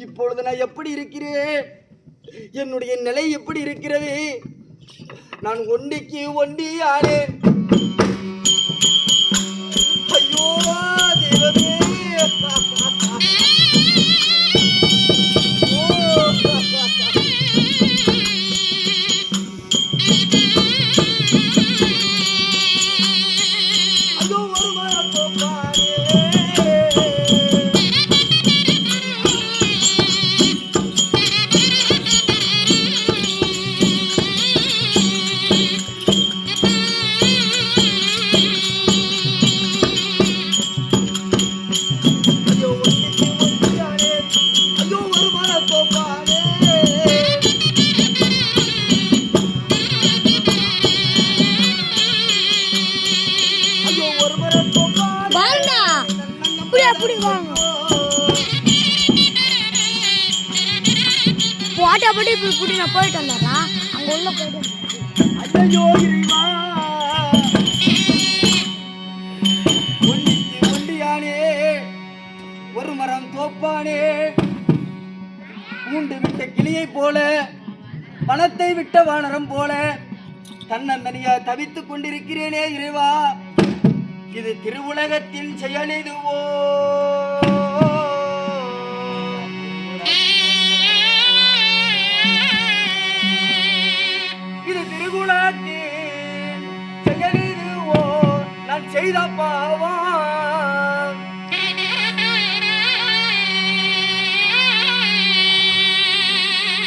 இப்பொழுது நான் எப்படி இருக்கிறேன்? என்னுடைய நிலை எப்படி இருக்கிறது? நான் ஒண்டிக்கு ஒண்டி ஆனேன். ஐயோ தெய்வமே! போட்டாப்படி இப்படி நான் போயிட்டு வந்தா அங்க உள்ள போயிட்டு ஐயோ இறைவா ஒண்டியானே ஒரு மரம் தோப்பானே பூண்டு விட்ட கிளியை போல பணத்தை விட்ட வானரம் போல தன்னந்தனியா தவித்துக் கொண்டிருக்கிறேனே இறைவா. இது திருவுலகத்தின் செயல் இதுவோ? இது திருவுலகத்தின் செயல் இதுவோ? நான் செய்த பாவம்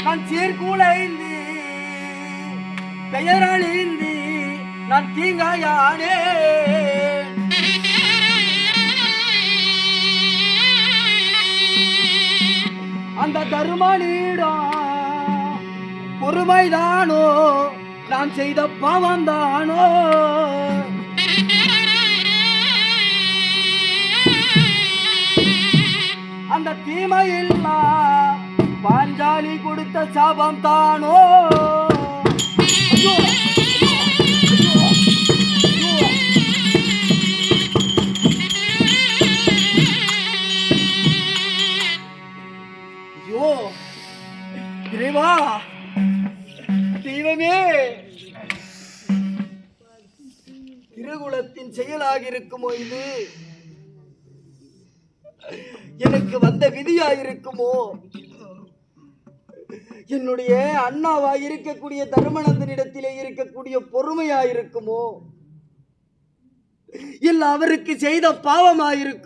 நான் சீர்குலைந்து பெயரழிந்து நான் தீங்காயானே. அந்த தருமனிடம் பொறுமைதானோ நான் செய்த பாவம்தானோ? அந்த தீமையில்லா பாஞ்சாலி கொடுத்த சாபம் தானோ? ஐயோ இறைவா தெய்வமே, திருகுலத்தின் செயலாக இருக்குமோ இது? எனக்கு வந்த விதியாயிருக்குமோ? என்னுடைய அண்ணாவாய் இருக்கக்கூடிய தர்மநந்தனிடத்திலே இருக்கக்கூடிய பொறுமையாயிருக்குமோ? இல்ல அவருக்கு செய்த பாவமாயிருக்கும்?